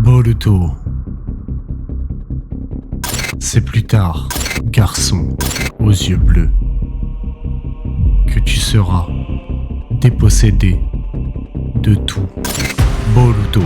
Boruto. C'est plus tard, garçon aux yeux bleus, que tu seras dépossédé de tout. Boruto.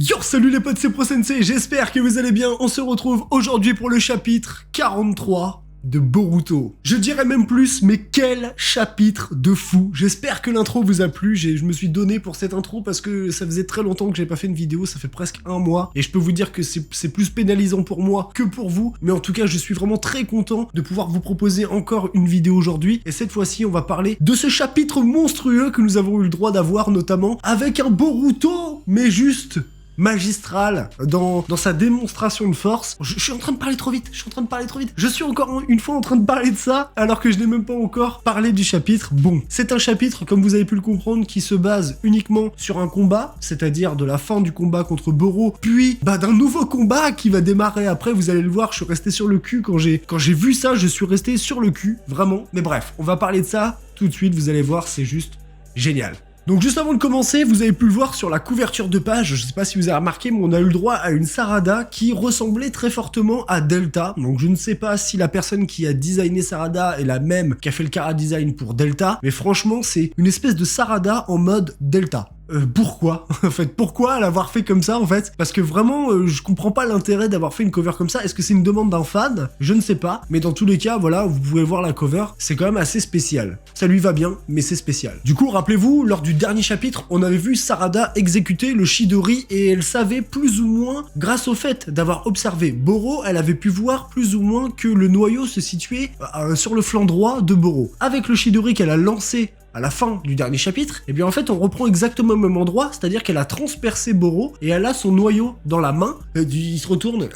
Yo, salut les potes, c'est ProSensei, j'espère que vous allez bien. On se retrouve aujourd'hui pour le chapitre 43 de Boruto. Je dirais même plus, mais quel chapitre de fou. J'espère que l'intro vous a plu. Je me suis donné pour cette intro parce que ça faisait très longtemps que j'avais pas fait une vidéo, ça fait presque un mois, et je peux vous dire que c'est plus pénalisant pour moi que pour vous, mais en tout cas je suis vraiment très content de pouvoir vous proposer encore une vidéo aujourd'hui, et cette fois-ci on va parler de ce chapitre monstrueux que nous avons eu le droit d'avoir, notamment avec un Boruto, mais juste magistral dans sa démonstration de force. Je suis en train de parler trop vite, je suis encore une fois en train de parler de ça, alors que je n'ai même pas encore parlé du chapitre. Bon, c'est un chapitre, comme vous avez pu le comprendre, qui se base uniquement sur un combat, c'est-à-dire de la fin du combat contre Boro, puis d'un nouveau combat qui va démarrer après. Vous allez le voir, je suis resté sur le cul quand j'ai vu ça, je suis resté sur le cul, vraiment. Mais bref, on va parler de ça tout de suite, vous allez voir, c'est juste génial. Donc juste avant de commencer, vous avez pu le voir sur la couverture de page, je sais pas si vous avez remarqué, mais on a eu le droit à une Sarada qui ressemblait très fortement à Delta. Donc je ne sais pas si la personne qui a designé Sarada est la même qui a fait le chara design pour Delta, mais franchement c'est une espèce de Sarada en mode Delta. Pourquoi en fait, pourquoi l'avoir fait comme ça en fait? Parce que vraiment je comprends pas l'intérêt d'avoir fait une cover comme ça. Est-ce que c'est une demande d'un fan? Je ne sais pas, mais dans tous les cas voilà, vous pouvez voir la cover, c'est quand même assez spécial. Ça lui va bien, mais c'est spécial. Du coup rappelez-vous, lors du dernier chapitre, on avait vu Sarada exécuter le Chidori, et elle savait plus ou moins, grâce au fait d'avoir observé Boro, elle avait pu voir plus ou moins que le noyau se situait sur le flanc droit de Boro. Avec le Chidori qu'elle a lancé à la fin du dernier chapitre, et bien en fait on reprend exactement au même endroit, c'est-à-dire qu'elle a transpercé Boro et elle a son noyau dans la main. Il se retourne,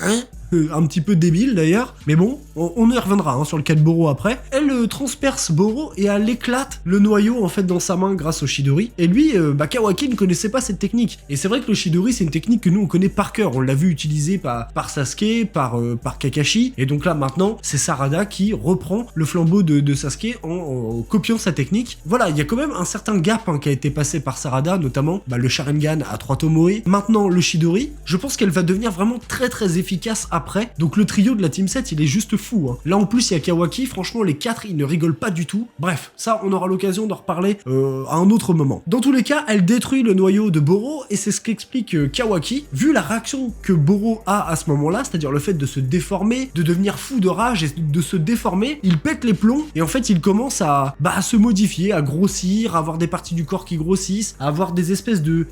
un petit peu débile d'ailleurs, mais bon, on y reviendra sur le cas de Boro après. Elle transperce Boro et elle éclate le noyau en fait dans sa main grâce au Chidori. Et lui, Kawaki ne connaissait pas cette technique. Et c'est vrai que le Chidori c'est une technique que nous on connaît par cœur. On l'a vu utiliser par Sasuke, par Kakashi, et donc là maintenant c'est Sarada qui reprend le flambeau de Sasuke en copiant sa technique. Voilà, il y a quand même un certain gap qui a été passé par Sarada, notamment le Sharingan à 3 Tomoe. Maintenant le Chidori, je pense qu'elle va devenir vraiment très très efficace après. Donc le trio de la Team 7 il est juste fou. Là en plus il y a Kawaki, franchement les 4 ils ne rigolent pas du tout. Bref, ça on aura l'occasion d'en reparler à un autre moment. Dans tous les cas, elle détruit le noyau de Boro, et c'est ce qu'explique Kawaki. Vu la réaction que Boro a à ce moment-là, c'est-à-dire le fait de se déformer, de devenir fou de rage et de se déformer, il pète les plombs, et en fait il commence à se modifier, à grossir, à avoir des parties du corps qui grossissent, à avoir des espèces de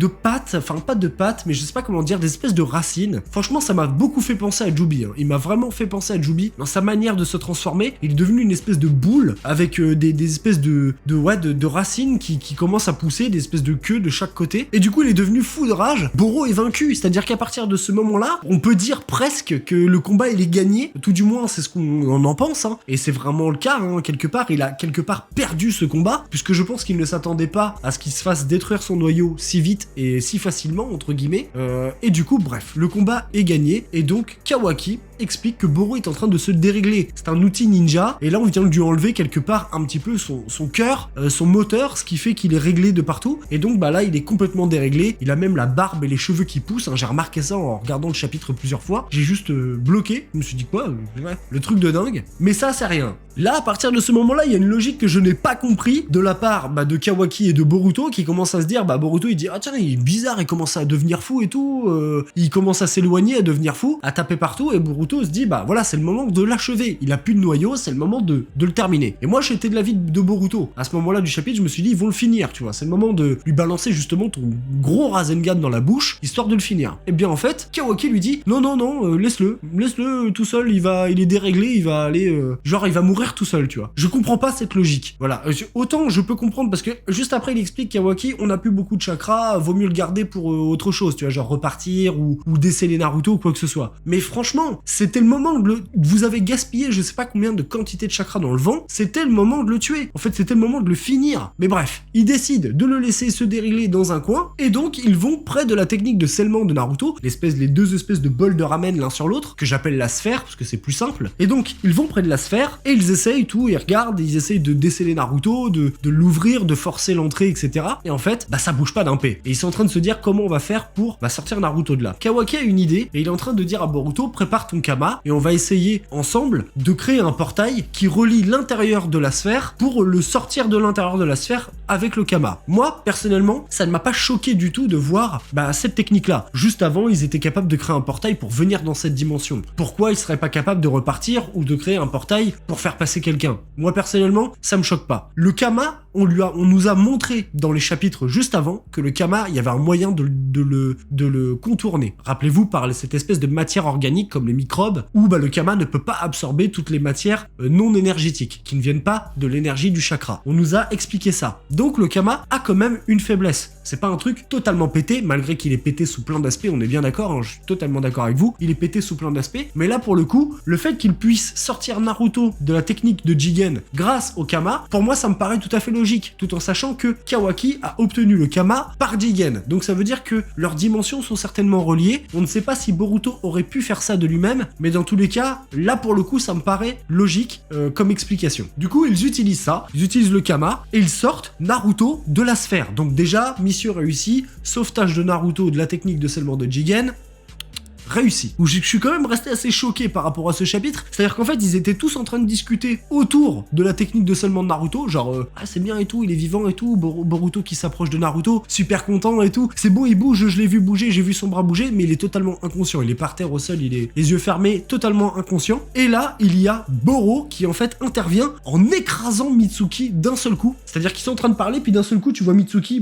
pattes, enfin pas de pattes, mais je sais pas comment dire, des espèces de racines. Franchement ça m'a beaucoup fait penser à Jubi, il m'a vraiment fait penser à Jubi dans sa manière de se transformer. Il est devenu une espèce de boule avec des espèces de racines qui commencent à pousser, des espèces de queues de chaque côté, et du coup il est devenu fou de rage. Boro est vaincu, c'est-à-dire qu'à partir de ce moment-là, on peut dire presque que le combat il est gagné, tout du moins c'est ce qu'on en pense, et c'est vraiment le cas, quelque part, il a quelque part perdu ce combat, puisque je pense qu'il ne s'attendait pas à ce qu'il se fasse détruire son noyau si vite et si facilement, entre guillemets, et du coup, bref, le combat est gagné, et donc Kawaki explique que Boro est en train de se dérégler. C'est un outil ninja, et là on vient de lui enlever quelque part un petit peu son cœur, son moteur, ce qui fait qu'il est réglé de partout, et donc là il est complètement déréglé. Il a même la barbe et les cheveux qui poussent, j'ai remarqué ça en regardant le chapitre plusieurs fois, j'ai juste bloqué, je me suis dit quoi, le truc de dingue, mais ça c'est rien. Là à partir de ce moment-là, il y a une logique que je n'ai pas compris de la part de Kawaki et de Boruto, qui commencent à se dire, Boruto il dit ah tiens il est bizarre, il commence à devenir fou et tout, il commence à s'éloigner, à devenir fou, à taper partout, et Boruto Boruto se dit bah voilà, c'est le moment de l'achever, il a plus de noyau, c'est le moment de le terminer. Et moi j'étais de l'avis de Boruto. À ce moment-là du chapitre, je me suis dit ils vont le finir, tu vois, c'est le moment de lui balancer justement ton gros Rasengan dans la bouche, histoire de le finir. Et bien en fait, Kawaki lui dit non, laisse-le tout seul, il est déréglé, il va aller, il va mourir tout seul, tu vois. Je comprends pas cette logique. Voilà, autant je peux comprendre parce que juste après il explique Kawaki, on n'a plus beaucoup de chakra, vaut mieux le garder pour autre chose, tu vois, genre repartir ou déceler Naruto ou quoi que ce soit. Mais franchement, c'était le moment vous avez gaspillé je sais pas combien de quantité de chakra dans le vent, c'était le moment de le tuer. En fait, c'était le moment de le finir. Mais bref, ils décident de le laisser se dérégler dans un coin et donc ils vont près de la technique de scellement de Naruto, les deux espèces de bols de ramen l'un sur l'autre, que j'appelle la sphère parce que c'est plus simple. Et donc, ils vont près de la sphère et ils essayent tout, ils regardent, ils essayent de déceler Naruto, de l'ouvrir, de forcer l'entrée, etc. Et en fait, bah ça bouge pas d'un P. Et ils sont en train de se dire comment on va faire pour sortir Naruto de là. Kawaki a une idée et il est en train de dire à Boruto, prépare ton Kama et on va essayer ensemble de créer un portail qui relie l'intérieur de la sphère pour le sortir de l'intérieur de la sphère avec le Kama. Moi, personnellement, ça ne m'a pas choqué du tout de voir cette technique-là. Juste avant, ils étaient capables de créer un portail pour venir dans cette dimension. Pourquoi ils seraient pas capables de repartir ou de créer un portail pour faire passer quelqu'un? Moi, personnellement, ça me choque pas. Le Kama, on nous a montré dans les chapitres juste avant que le Kama, il y avait un moyen de le contourner. Rappelez-vous, par cette espèce de matière organique comme les microbes, où le Kama ne peut pas absorber toutes les matières non énergétiques, qui ne viennent pas de l'énergie du chakra. On nous a expliqué ça. Donc le Kama a quand même une faiblesse. C'est pas un truc totalement pété, malgré qu'il est pété sous plein d'aspects, on est bien d'accord, hein, je suis totalement d'accord avec vous, il est pété sous plein d'aspects, mais là pour le coup, le fait qu'il puisse sortir Naruto de la technique de Jigen grâce au Kama, pour moi ça me paraît tout à fait logique, tout en sachant que Kawaki a obtenu le Kama par Jigen, donc ça veut dire que leurs dimensions sont certainement reliées, on ne sait pas si Boruto aurait pu faire ça de lui-même, mais dans tous les cas, là pour le coup ça me paraît logique comme explication. Du coup ils utilisent ça, ils utilisent le Kama, et ils sortent Naruto de la sphère, donc déjà, mission réussie, sauvetage de Naruto de la technique de scellement de Jigen, réussi. Où je suis quand même resté assez choqué par rapport à ce chapitre, c'est-à-dire qu'en fait ils étaient tous en train de discuter autour de la technique de scellement de Naruto, genre c'est bien et tout, il est vivant et tout, Boruto qui s'approche de Naruto, super content et tout, c'est bon il bouge, je l'ai vu bouger, j'ai vu son bras bouger, mais il est totalement inconscient, il est par terre au sol, il est les yeux fermés, totalement inconscient, et là il y a Boro qui en fait intervient en écrasant Mitsuki d'un seul coup, c'est-à-dire qu'ils sont en train de parler, puis d'un seul coup tu vois Mitsuki,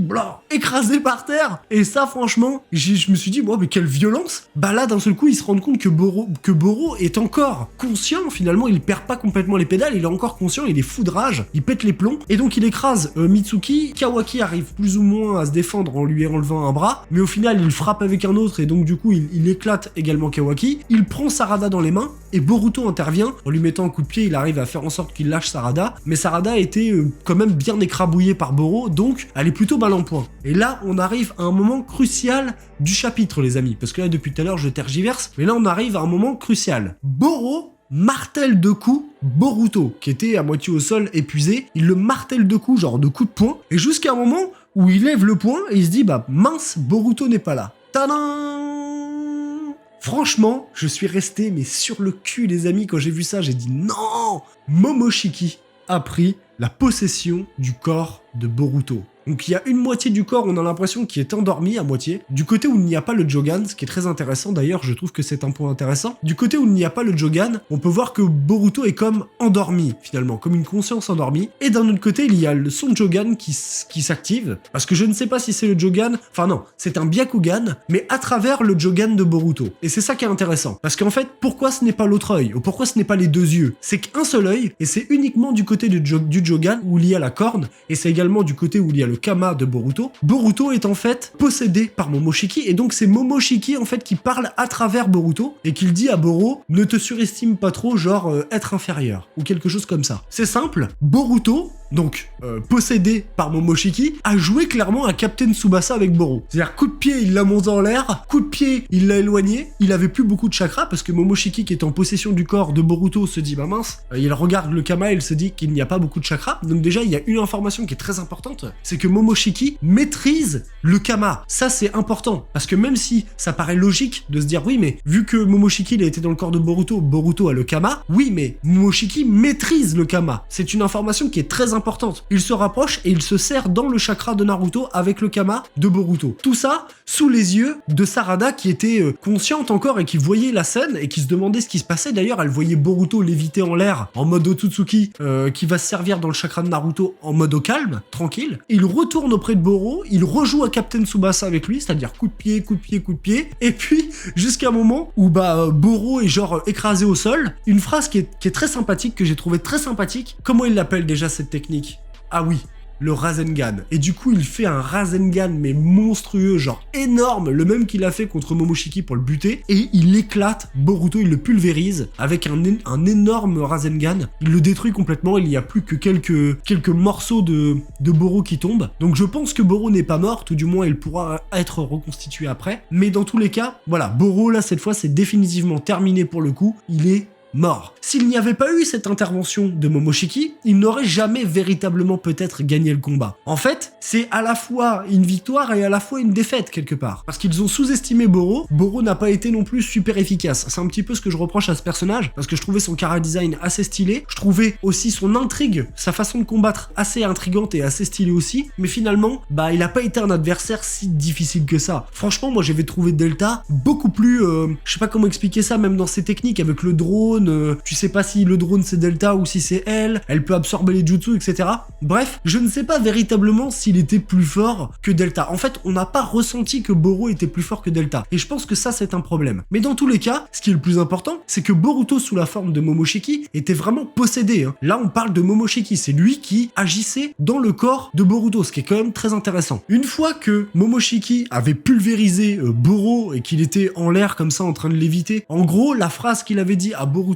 écrasé par terre, et ça franchement, je me suis dit, mais quelle violence, là d'un seul coup, ils se rendent compte que Boro est encore conscient, finalement, il perd pas complètement les pédales, il est encore conscient, il est fou de rage, il pète les plombs, et donc il écrase Mitsuki, Kawaki arrive plus ou moins à se défendre en lui enlevant un bras, mais au final, il frappe avec un autre, et donc du coup, il éclate également Kawaki, il prend Sarada dans les mains, et Boruto intervient, en lui mettant un coup de pied, il arrive à faire en sorte qu'il lâche Sarada, mais Sarada était quand même bien écrabouillée par Boro, donc elle est plutôt mal en point. Et là, on arrive à un moment crucial du chapitre, les amis, parce que là, depuis tout à l'heure, je tergiverse, mais là, on arrive à un moment crucial. Boro martèle de coups Boruto, qui était à moitié au sol, épuisé, il le martèle de coups, genre de coups de poing, et jusqu'à un moment où il lève le poing, et il se dit, mince, Boruto n'est pas là. Tadam! Franchement, je suis resté, mais sur le cul, les amis, quand j'ai vu ça, j'ai dit, non! Momoshiki a pris la possession du corps de Boruto. Donc il y a une moitié du corps, on a l'impression qu'il est endormi à moitié. Du côté où il n'y a pas le Jogan, ce qui est très intéressant d'ailleurs, je trouve que c'est un point intéressant. Du côté où il n'y a pas le Jogan, on peut voir que Boruto est comme endormi finalement, comme une conscience endormie. Et d'un autre côté, il y a son Jogan qui s'active, parce que je ne sais pas si c'est le Jogan, enfin non, c'est un Byakugan, mais à travers le Jogan de Boruto. Et c'est ça qui est intéressant, parce qu'en fait, pourquoi ce n'est pas l'autre œil, ou pourquoi ce n'est pas les deux yeux? C'est qu'un seul œil, et c'est uniquement du côté du Jogan où il y a la corne, et c'est également du côté où il y a le Kama de Boruto. Boruto est en fait possédé par Momoshiki, et donc c'est Momoshiki en fait qui parle à travers Boruto, et qu'il dit à Boro, ne te surestime pas trop, genre être inférieur, ou quelque chose comme ça. C'est simple, Boruto, donc possédé par Momoshiki, a joué clairement à Captain Tsubasa avec Boro. C'est-à-dire coup de pied, il l'a monté en l'air, coup de pied, il l'a éloigné, il avait plus beaucoup de chakra, parce que Momoshiki qui est en possession du corps de Boruto se dit, mince, il regarde le Kama et il se dit qu'il n'y a pas beaucoup de chakra. Donc déjà, il y a une information qui est très importante, c'est que Momoshiki maîtrise le Kama. Ça, c'est important. Parce que même si ça paraît logique de se dire, oui, mais vu que Momoshiki, il a été dans le corps de Boruto, Boruto a le Kama, oui, mais Momoshiki maîtrise le Kama. C'est une information qui est très importante. Il se rapproche et il se sert dans le chakra de Naruto avec le Kama de Boruto. Tout ça sous les yeux de Sarada qui était consciente encore et qui voyait la scène et qui se demandait ce qui se passait. D'ailleurs, elle voyait Boruto léviter en l'air en mode Otsutsuki qui va se servir dans le chakra de Naruto en mode au calme, tranquille. Il retourne auprès de Boro, il rejoue à Captain Tsubasa avec lui, c'est-à-dire coup de pied, coup de pied, coup de pied. Et puis, jusqu'à un moment où Boro est genre écrasé au sol. Une phrase qui est très sympathique, que j'ai trouvé très sympathique. Comment il l'appelle déjà cette technique? Ah oui, le Rasengan. Et du coup, il fait un Rasengan, mais monstrueux, genre énorme, le même qu'il a fait contre Momoshiki pour le buter, et il éclate Boruto, il le pulvérise avec un énorme Rasengan. Il le détruit complètement, il n'y a plus que quelques morceaux de Boro qui tombent. Donc je pense que Boro n'est pas mort, tout du moins il pourra être reconstitué après. Mais dans tous les cas, voilà, Boro, là, cette fois, c'est définitivement terminé pour le coup. Il est mort. S'il n'y avait pas eu cette intervention de Momoshiki, il n'aurait jamais véritablement peut-être gagné le combat. En fait, c'est à la fois une victoire et à la fois une défaite quelque part. Parce qu'ils ont sous-estimé Boro. Boro n'a pas été non plus super efficace. C'est un petit peu ce que je reproche à ce personnage, parce que je trouvais son chara-design assez stylé. Je trouvais aussi son intrigue, sa façon de combattre assez intrigante et assez stylée aussi. Mais finalement, il n'a pas été un adversaire si difficile que ça. Franchement, moi j'avais trouvé Delta beaucoup plus... je sais pas comment expliquer ça, même dans ses techniques avec le drone. Tu sais pas si le drone c'est Delta ou si c'est elle peut absorber les jutsu, etc. Bref, je ne sais pas véritablement s'il était plus fort que Delta. En fait, on n'a pas ressenti que Boro était plus fort que Delta. Et je pense que ça, c'est un problème. Mais dans tous les cas, ce qui est le plus important, c'est que Boruto, sous la forme de Momoshiki, était vraiment possédé. Là, on parle de Momoshiki. C'est lui qui agissait dans le corps de Boruto, ce qui est quand même très intéressant. Une fois que Momoshiki avait pulvérisé Boro et qu'il était en l'air comme ça en train de léviter, en gros, la phrase qu'il avait dit à Boruto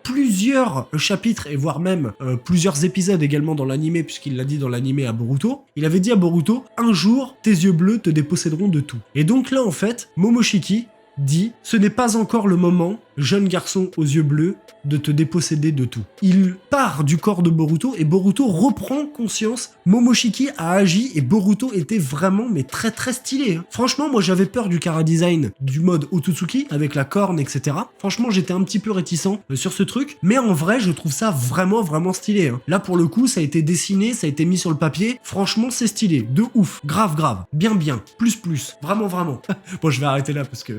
plusieurs chapitres et voire même plusieurs épisodes également dans l'animé, puisqu'il l'a dit dans l'animé à Boruto, il avait dit à Boruto, un jour tes yeux bleus te déposséderont de tout. Et donc là en fait, Momoshiki dit, ce n'est pas encore le moment, jeune garçon aux yeux bleus, de te déposséder de tout. Il part du corps de Boruto et Boruto reprend conscience. Momoshiki a agi et Boruto était vraiment mais très très stylé. Franchement, moi j'avais peur du chara-design du mode Otsutsuki avec la corne, etc. Franchement, j'étais un petit peu réticent sur ce truc, mais en vrai, je trouve ça vraiment vraiment stylé. Là pour le coup, ça a été dessiné, ça a été mis sur le papier. Franchement, c'est stylé, de ouf, grave, bien, plus, vraiment. Bon, je vais arrêter là parce que...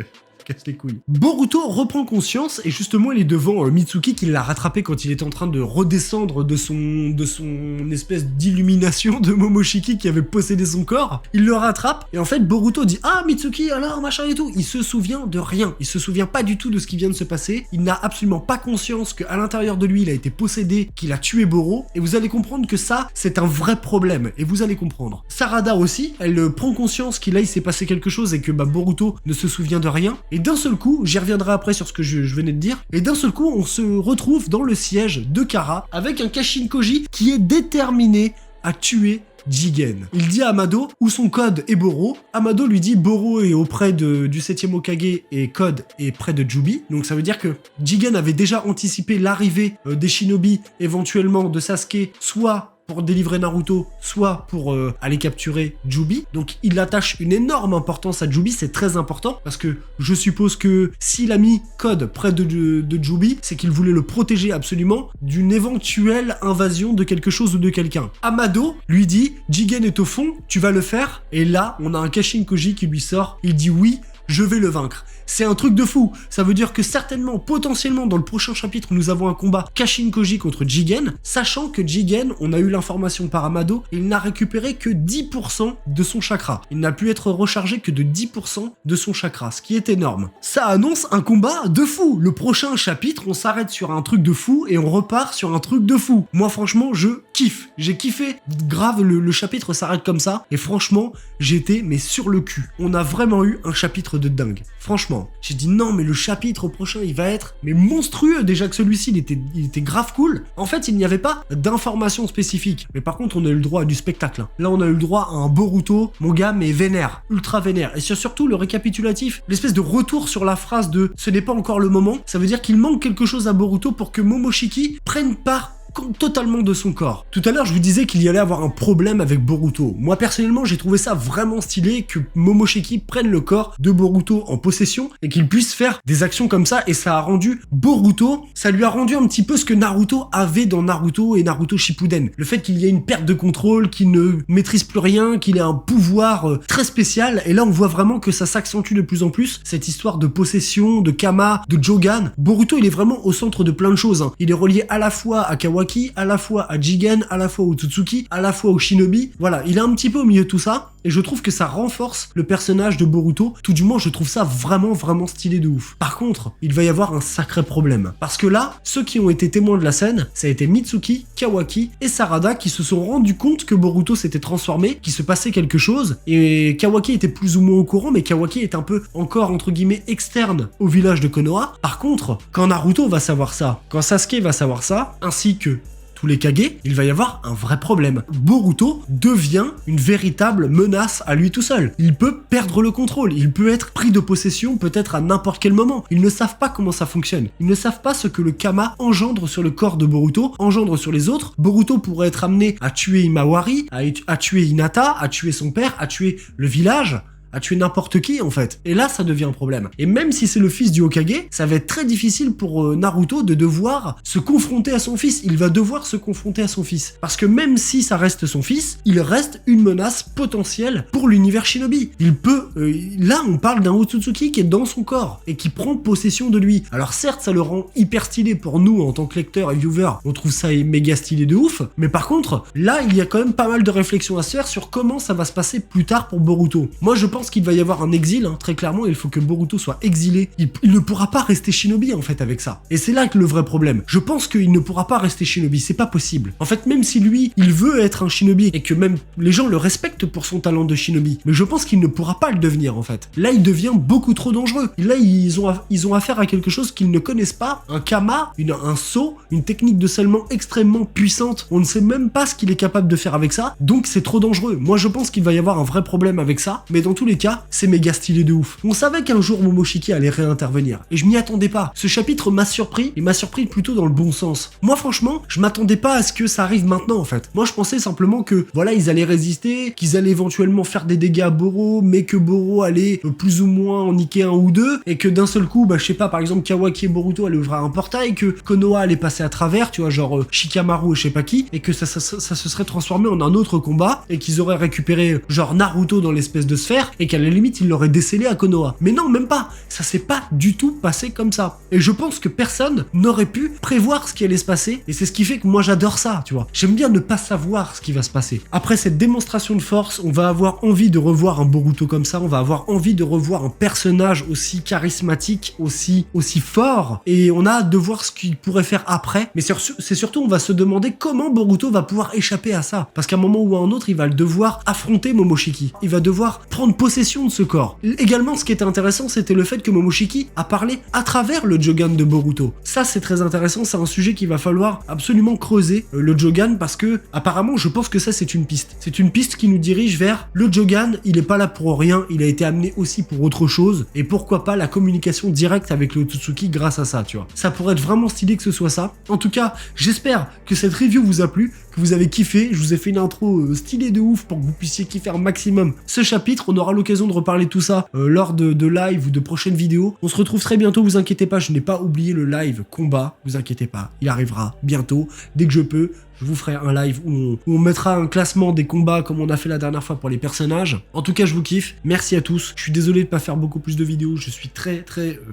casse les couilles. Boruto reprend conscience et justement il est devant Mitsuki qui l'a rattrapé quand il était en train de redescendre de son espèce d'illumination de Momoshiki qui avait possédé son corps. Il le rattrape et en fait Boruto dit ah Mitsuki alors machin et tout. Il se souvient de rien. Il se souvient pas du tout de ce qui vient de se passer. Il n'a absolument pas conscience qu'à l'intérieur de lui il a été possédé, qu'il a tué Boro et vous allez comprendre que ça c'est un vrai problème et vous allez comprendre. Sarada aussi, elle prend conscience qu'il il s'est passé quelque chose et que Boruto ne se souvient de rien. Et d'un seul coup, j'y reviendrai après sur ce que je venais de dire, et d'un seul coup, on se retrouve dans le siège de Kara avec un Kashin Koji qui est déterminé à tuer Jigen. Il dit à Amado où son code est Boro. Amado lui dit Boro est auprès du 7e Hokage et code est près de Jubi. Donc ça veut dire que Jigen avait déjà anticipé l'arrivée des shinobi, éventuellement de Sasuke, soit pour délivrer Naruto, soit pour aller capturer Jubi. Donc il attache une énorme importance à Jubi, c'est très important, parce que je suppose que s'il a mis Code près de Jubi, c'est qu'il voulait le protéger absolument d'une éventuelle invasion de quelque chose ou de quelqu'un. Amado lui dit, Jigen est au fond, tu vas le faire, et là, on a un Kashin Koji qui lui sort, il dit oui, je vais le vaincre. C'est un truc de fou. Ça veut dire que certainement, potentiellement, dans le prochain chapitre, nous avons un combat Kashin Koji contre Jigen, sachant que Jigen, on a eu l'information par Amado, il n'a récupéré que 10% de son chakra. Il n'a pu être rechargé que de 10% de son chakra, ce qui est énorme. Ça annonce un combat de fou. Le prochain chapitre, on s'arrête sur un truc de fou et on repart sur un truc de fou. Moi, franchement, je kiffe. J'ai kiffé. Grave, le chapitre s'arrête comme ça. Et franchement, j'étais mais sur le cul. On a vraiment eu un chapitre de dingue. Franchement, j'ai dit non, mais le chapitre prochain, il va être mais monstrueux. Déjà que celui-ci, il était grave cool. En fait, il n'y avait pas d'informations spécifiques. Mais par contre, on a eu le droit à du spectacle. Là, on a eu le droit à un Boruto, mon gars, mais vénère, ultra vénère. Et surtout, le récapitulatif, l'espèce de retour sur la phrase de « ce n'est pas encore le moment », ça veut dire qu'il manque quelque chose à Boruto pour que Momoshiki prenne part totalement de son corps. Tout à l'heure, je vous disais qu'il y allait avoir un problème avec Boruto. Moi, personnellement, j'ai trouvé ça vraiment stylé que Momoshiki prenne le corps de Boruto en possession et qu'il puisse faire des actions comme ça, et ça a rendu Boruto, ça lui a rendu un petit peu ce que Naruto avait dans Naruto et Naruto Shippuden. Le fait qu'il y ait une perte de contrôle, qu'il ne maîtrise plus rien, qu'il ait un pouvoir très spécial, et là on voit vraiment que ça s'accentue de plus en plus, cette histoire de possession, de Kama, de Jogan. Boruto, il est vraiment au centre de plein de choses, hein. Il est relié à la fois à Kawaki, à la fois à Jigen, à la fois au Tsutsuki, à la fois au Shinobi. Voilà, il est un petit peu au milieu de tout ça, et je trouve que ça renforce le personnage de Boruto. Tout du moins, je trouve ça vraiment stylé de ouf. Par contre, il va y avoir un sacré problème. Parce que là, ceux qui ont été témoins de la scène, ça a été Mitsuki, Kawaki et Sarada qui se sont rendus compte que Boruto s'était transformé, qu'il se passait quelque chose, et Kawaki était plus ou moins au courant, mais Kawaki est un peu encore, entre guillemets, externe au village de Konoha. Par contre, quand Naruto va savoir ça, quand Sasuke va savoir ça, ainsi que tous les Kage, il va y avoir un vrai problème. Boruto devient une véritable menace à lui tout seul. Il peut perdre le contrôle, il peut être pris de possession peut-être à n'importe quel moment. Ils ne savent pas comment ça fonctionne. Ils ne savent pas ce que le Kama engendre sur le corps de Boruto, engendre sur les autres. Boruto pourrait être amené à tuer Imawari, à tuer Hinata, à tuer son père, à tuer le village, à tuer n'importe qui en fait. Et là ça devient un problème. Et même si c'est le fils du Hokage, ça va être très difficile pour Naruto de devoir se confronter à son fils. Il va devoir se confronter à son fils. Parce que même si ça reste son fils, il reste une menace potentielle pour l'univers Shinobi. Il peut... là on parle d'un Otsutsuki qui est dans son corps et qui prend possession de lui. Alors certes ça le rend hyper stylé pour nous en tant que lecteur et viewer. On trouve ça méga stylé de ouf. Mais par contre, là il y a quand même pas mal de réflexions à se faire sur comment ça va se passer plus tard pour Boruto. Moi je pense qu'il va y avoir un exil, hein, très clairement, il faut que Boruto soit exilé. Il ne pourra pas rester Shinobi en fait avec ça. Et c'est là que le vrai problème. Je pense qu'il ne pourra pas rester Shinobi, c'est pas possible. En fait, même si lui, il veut être un Shinobi et que même les gens le respectent pour son talent de Shinobi, mais je pense qu'il ne pourra pas le devenir en fait. Là, il devient beaucoup trop dangereux. Et là, ils ont affaire à quelque chose qu'ils ne connaissent pas, un Kama, un saut, une technique de scellement extrêmement puissante. On ne sait même pas ce qu'il est capable de faire avec ça, donc c'est trop dangereux. Moi, je pense qu'il va y avoir un vrai problème avec ça, mais dans tous les cas, c'est méga stylé de ouf. On savait qu'un jour Momoshiki allait réintervenir, et je m'y attendais pas. Ce chapitre m'a surpris, et m'a surpris plutôt dans le bon sens. Moi franchement, je m'attendais pas à ce que ça arrive maintenant en fait. Moi je pensais simplement que, voilà, ils allaient résister, qu'ils allaient éventuellement faire des dégâts à Boro, mais que Boro allait plus ou moins en niquer un ou deux, et que d'un seul coup, je sais pas, par exemple Kawaki et Boruto allaient ouvrir un portail, que Konoha allait passer à travers, tu vois, genre Shikamaru et je sais pas qui, et que ça se serait transformé en un autre combat, et qu'ils auraient récupéré genre Naruto dans l'espèce de sphère, et qu'à la limite il l'aurait décelé à Konoha. Mais non, même pas. Ça s'est pas du tout passé comme ça. Et je pense que personne n'aurait pu prévoir ce qui allait se passer, et c'est ce qui fait que moi j'adore ça, tu vois. J'aime bien ne pas savoir ce qui va se passer. Après cette démonstration de force, on va avoir envie de revoir un Boruto comme ça, on va avoir envie de revoir un personnage aussi charismatique, aussi fort, et on a hâte de voir ce qu'il pourrait faire après. Mais c'est surtout, on va se demander comment Boruto va pouvoir échapper à ça. Parce qu'à un moment ou à un autre, il va devoir affronter Momoshiki. Il va devoir prendre possession de ce corps. Également, ce qui était intéressant, c'était le fait que Momoshiki a parlé à travers le Jogan de Boruto. Ça, c'est très intéressant, c'est un sujet qu'il va falloir absolument creuser, le Jogan, parce que, apparemment, je pense que ça, c'est une piste. C'est une piste qui nous dirige vers le Jogan, il est pas là pour rien, il a été amené aussi pour autre chose, et pourquoi pas la communication directe avec le Otsutsuki grâce à ça, tu vois. Ça pourrait être vraiment stylé que ce soit ça. En tout cas, j'espère que cette review vous a plu, que vous avez kiffé. Je vous ai fait une intro stylée de ouf pour que vous puissiez kiffer un maximum ce chapitre. On aura l'occasion de reparler de tout ça lors de live ou de prochaines vidéos. On se retrouve très bientôt, vous inquiétez pas, je n'ai pas oublié le live combat, vous inquiétez pas, il arrivera bientôt, dès que je peux. Je vous ferai un live où on mettra un classement des combats comme on a fait la dernière fois pour les personnages. En tout cas, je vous kiffe. Merci à tous. Je suis désolé de pas faire beaucoup plus de vidéos. Je suis très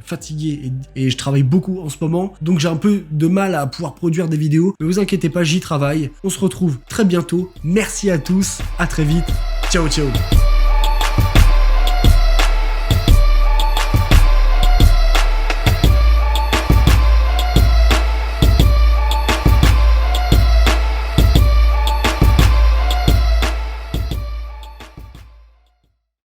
fatigué et je travaille beaucoup en ce moment. Donc j'ai un peu de mal à pouvoir produire des vidéos. Mais vous inquiétez pas, j'y travaille. On se retrouve très bientôt. Merci à tous. À très vite. Ciao, ciao.